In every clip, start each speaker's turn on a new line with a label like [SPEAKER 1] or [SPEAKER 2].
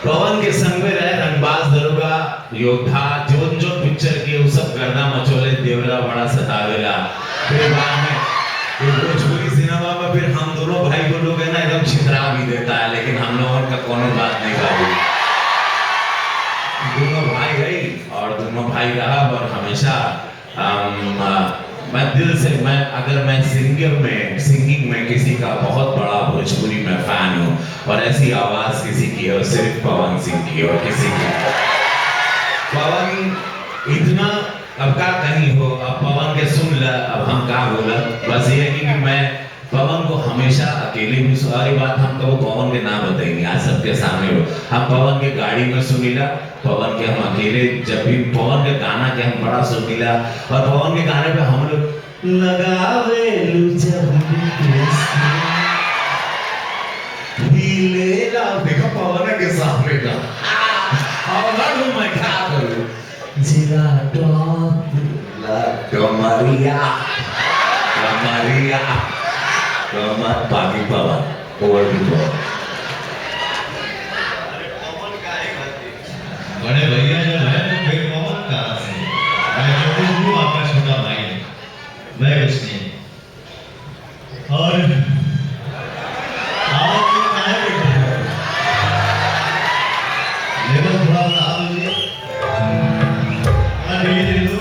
[SPEAKER 1] पवन के संग में रहे रंगबाज दरोगा योद्धा जो जो पिक्चर के वो सब गर्दा मचोले देवरा बड़ा सतावेला। फिर बाद में भोजपुरी सिनेमा में फिर हम दोनों भाई को लोग है ना एकदम छितरा भी देता है, लेकिन हम लोगों का कोनो बात नहीं करी। दोनों भाई है और दोनों भाई रहा और हमेशा मैं दिल से अगर मैं सिंगिंग में किसी का बहुत बड़ा भोजपुरी में फैन हूँ और ऐसी आवाज किसी की है सिर्फ पवन सिंह की और किसी की। पवन इतना अब का कहीं हो, अब पवन के सुन ल, अब हम का बोला बस ये कि मैं पवन को हमेशा अकेले भी सारी बात हम कबो पवन के नाम बताएंगे आज सबके सामने हो। हम पवन के गाड़ी में सुनीला, पवन के हम अकेले जब भी पवन के गाना के हम बड़ा सुनीला और पवन के गाने पे हम लोग लगावे लीलेला देखो पवन के सामने का और मैं क्या करूं जिला टॉप ला कमरिया कमरिया कमर बाकी पवन और भी पवन
[SPEAKER 2] बड़े भैया जब है तो फिर पवन कहाँ से? मैं जो कुछ हूँ आपका छोटा भाई, मैं कुछ नहीं। और आप कहाँ बैठे हो? लेवल थोड़ा बढ़ा दीजिए। हाँ धीरे धीरे लो।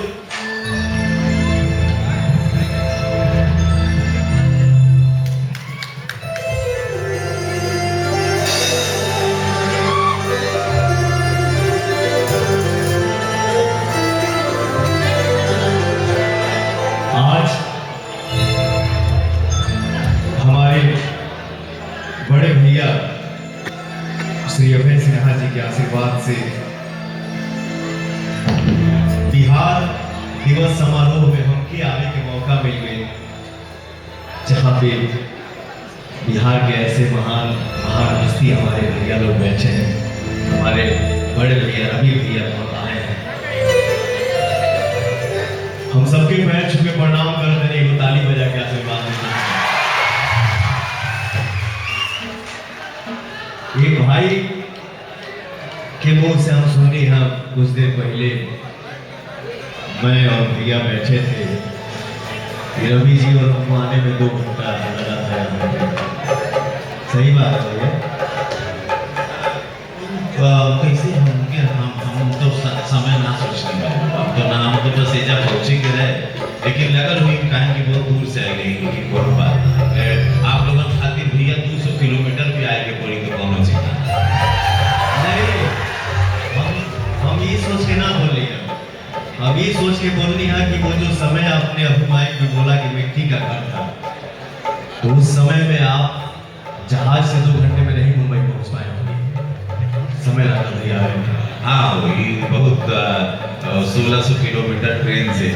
[SPEAKER 2] बड़े भैया श्री अभय सिन्हा जी के आशीर्वाद से बिहार दिवस समारोह में हमके आने के मौका मिल गए, जहां पे बिहार के ऐसे महान महान हस्ती हमारे भैया लोग बैठे हैं। हमारे बड़े भैया रवि भैया बहुत आए हैं। हम सबके पैर छू के प्रणाम करते हैं, एक ताली बजा के आशीर्वाद देते हैं। एक भाई के मुंह से हम सुनी, हम कुछ देर पहले मैं और भैया बैठे थे, रवि जी और हमको आने में 2 घंटा लगा था। सही बात है भैया। कैसे हम तो समय ना सोचने में तो ना हम तो बस एजा पहुंचे के रहे, लेकिन लगल हुई कहें कि बहुत दूर से आए गई कोई बात आप लोगों खातिर भैया 200 किलोमीटर भी आए के पड़ी तो कौन सी नहीं। हम ये सोच के ना बोल रहे हैं, हम ये सोच के बोल रही है कि वो जो समय आपने अपने माइक में बोला कि मिट्टी का घर था, तो उस समय में आप जहाज से 2 घंटे में नहीं मुंबई पहुंच पाए होंगे, समय लगा दिया है।
[SPEAKER 1] हाँ वही बहुत 1600 किलोमीटर ट्रेन से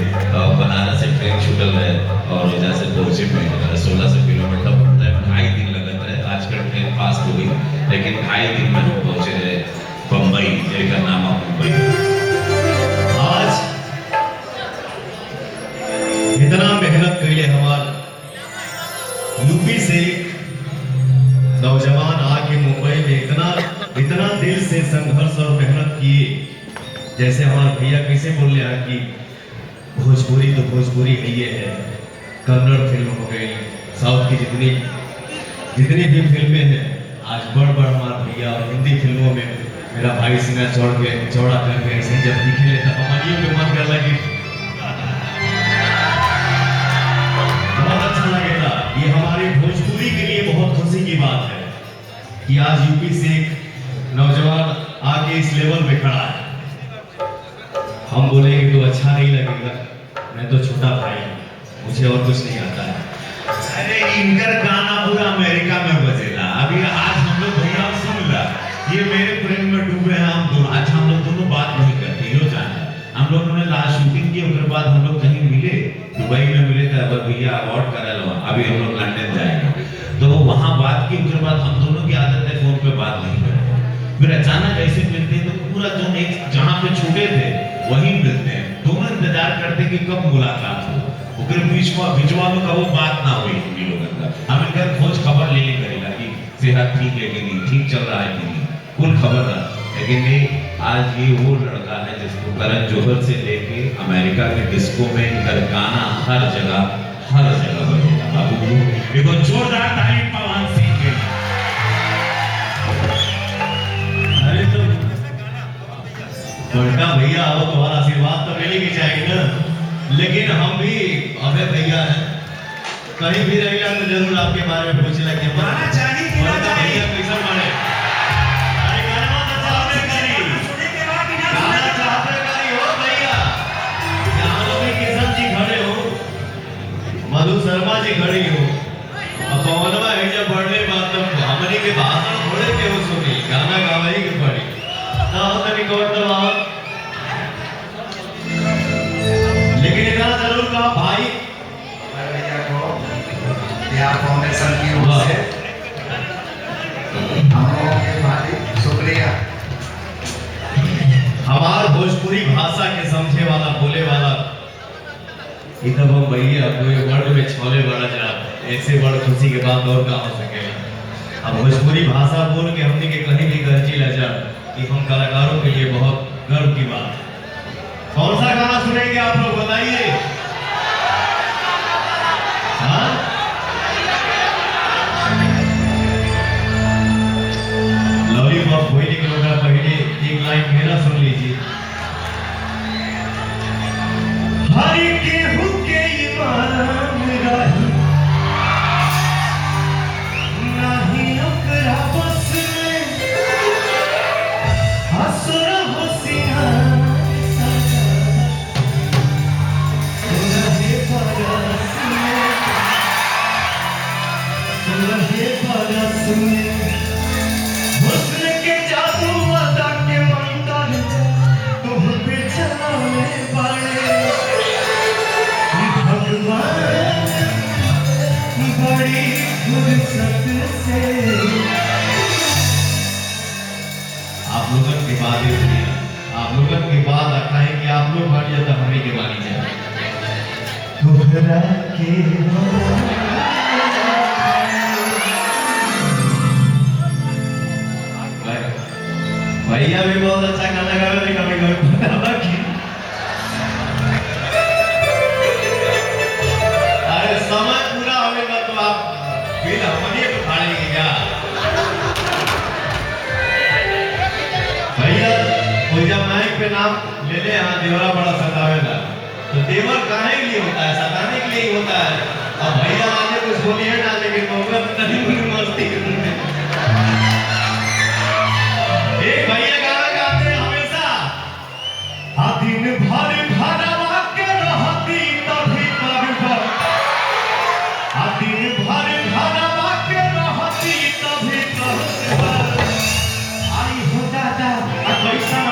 [SPEAKER 1] बनारस से ट्रेन छूटल है और वजह से पहुंचे में 1600 किलोमीटर 2.5 दिन लगत रहे। आजकल ट्रेन फास्ट हो गई, लेकिन 2.5 दिन में हम पहुंचे रहे बम्बई, एक नाम है मुंबई।
[SPEAKER 2] आज इतना मेहनत करिए हमार यूपी से नौजवान आके मुंबई में इतना दिल से संघर्ष और मेहनत किए। जैसे हमारे भैया कैसे बोल रहे हैं कि भोजपुरी तो भोजपुरी है, ये है कन्नड़ फिल्म हो गई, साउथ की जितनी भी फिल्में हैं, आज बड़ हमारे भैया और हिंदी फिल्मों में मेरा भाई सिंगर चौड़ा करके ऐसे जब दिखे लेता हमारी में मन कर लगी, बहुत अच्छा लगेगा। ये हमारे भोजपुरी के लिए बहुत खुशी की बात है कि आज यूपी से एक नौजवान आके इस लेवल पे खड़ा है। हम बोलेंगे तो अच्छा नहीं लगेगा, मैं तो छोटा भाई हूँ, मुझे और कुछ नहीं आता है।
[SPEAKER 1] अरे इनका गाना पूरा अमेरिका में बजेला। अभी आज हम लोग भैया सुन ला, ये मेरे प्रेम में डूबे हैं हम दोनों। आज हम लोग दोनों बात नहीं करते, यो जाना हम लोगों ने लास्ट शूटिंग की, उसके बाद हम लोग कहीं मिले, दुबई में मिले थे, अब भैया अवार्ड करा लो, अभी हम लोग लंदन जाएंगे, तो वहां बात की, उसके बाद हम दोनों की आदत है फोन पे बात नहीं करते। फिर अचानक ऐसे मिलते हैं तो पूरा जो एक जहाँ पे छूटे थे वही मिलते हैं, दोनों इंतजार करते कि कब मुलाकात हो, फिर बीचवा में कब बात ना हुई इन लोगों का। हम इनका खोज खबर ले ली करेगा कि सेहत ठीक है कि नहीं, ठीक चल रहा है कि नहीं, कुल खबर
[SPEAKER 2] लेकिन नहीं, आज ये वो लड़का है जिसको करण जौहर से लेके अमेरिका के डिस्को में इनका गाना हर जगह बजेगा। बाबू देखो, जोरदार ताली पवन सिंह के लिए। अरे तो बड़का भैया आओ, तुम्हारा आशीर्वाद तो मिलेगी चाहिए ना। लेकिन हम भी अबे भैया हैं, कहीं भी रहेगा तो जरूर आपके बारे में पूछने लगे।
[SPEAKER 1] गाना चाहिए कि ना
[SPEAKER 2] बड़का
[SPEAKER 1] चाहिए?
[SPEAKER 2] भैया कैसा माने? अरे गाना तो चाहते करी, गाना चाहते करी हो भैया। यहाँ रवि किशन जी खड़े हो, मधु शर्मा जी खड़ी हो, अब पवनवा है जब बढ़ने बात तब हमनी के भाषण थोड़े के हो सुनी, गाना गावही के पड़ी ना हो तनी कौन तो आओ। लेकिन इतना जरूर कहा भाई
[SPEAKER 3] भैया को यहाँ फाउंडेशन की ओर से हम लोगों के भाई शुक्रिया।
[SPEAKER 2] हमार भोजपुरी भाषा के समझे वाला, बोले वाला, ये तब हम भैया कोई वर्ड में छोले बड़ा जा, ऐसे बड़ खुशी के बाद और का हो सकेगा। अब भोजपुरी भाषा बोल के हमने के कहीं भी गर्जी ला जा, कि हम कलाकारों के लिए बहुत गर्व की बात है। कौन सा गाना सुनेंगे आप लोग बताइए? हाँ? लॉलीपॉप कोई नहीं होगा, पहले एक लाइन मेरा सुन लीजिए। हरि केहू के ईमान रही, नहीं ओकरा बस में, हसर होशियार हुस्न के जादू अदा के मंतर तुम पे चलाने पड़े भगवान बड़ी फुर्सत से। आप लोगों की बात है, आप लोगों की बात रखा है कि आप लोग बढ़िया तो हमें के मानी जाए। दोहरा के भैया भी बहुत अच्छा गाना गा रहे, कभी कभी अरे समय पूरा होगा तो आप फिर हमारे को फाड़ेंगे क्या भैया? कोई जब माइक पे नाम ले ले, हाँ देवरा बड़ा सतावेगा, तो देवर काहे के लिए होता है? सताने के लिए ही होता है। अब भैया आने कुछ बोलिए ना, लेकिन नहीं मस्ती एक भैया गाना गाते हैं हमेशा, आ दिन भर भरवा के रहती तभी पर, आ दिन भर भरवा के रहती तभी पर, आई हो दादा पैसा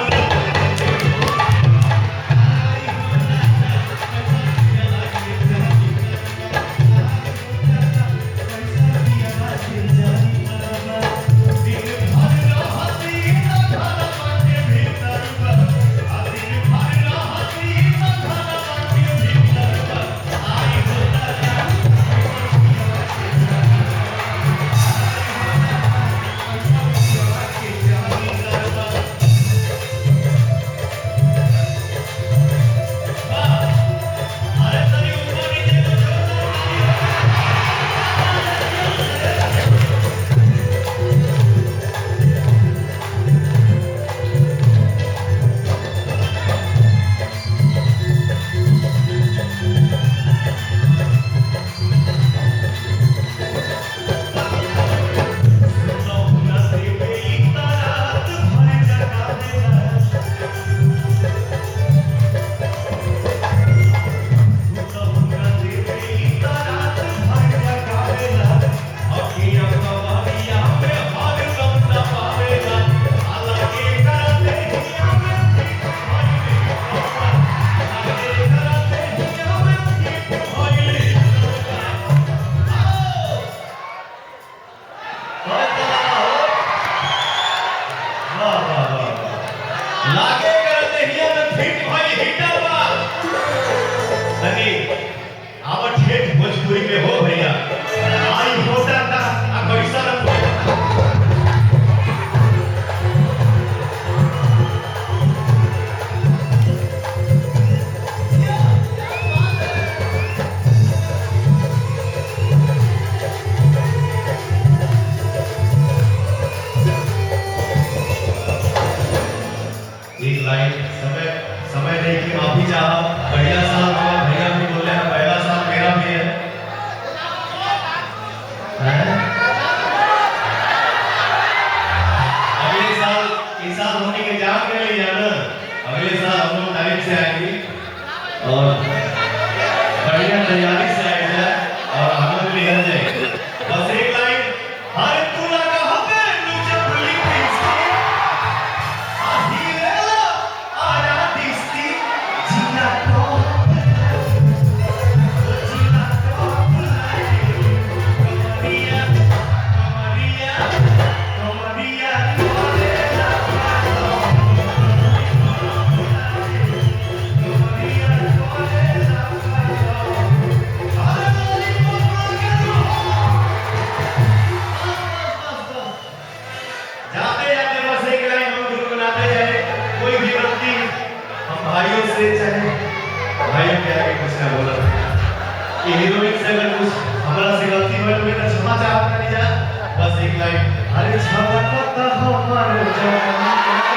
[SPEAKER 2] अगले साल इस साल होने के जान कर लिया ना, अगले साल हम लोग टाइम से आएंगे और बढ़िया तैयारी से आएंगे और आनंद लेकर जाएंगे। बस एक लाइन, अरे तू लगा हमें नीचे पुली पिस्ती आहिरेला आया दिस्ती जीना तो Maria, Maria, Maria, जाते जाते बस एक लाइन हम गुनगुनाते जाए, कोई भी गलती हम भाइयों से चाहे भाइयों के आगे कुछ ना बोला कि हीरोइन से अगर कुछ हमारा से गलती हुई तो क्षमा चाहता नहीं जा, बस एक लाइन, अरे छलकता हमारे जवानी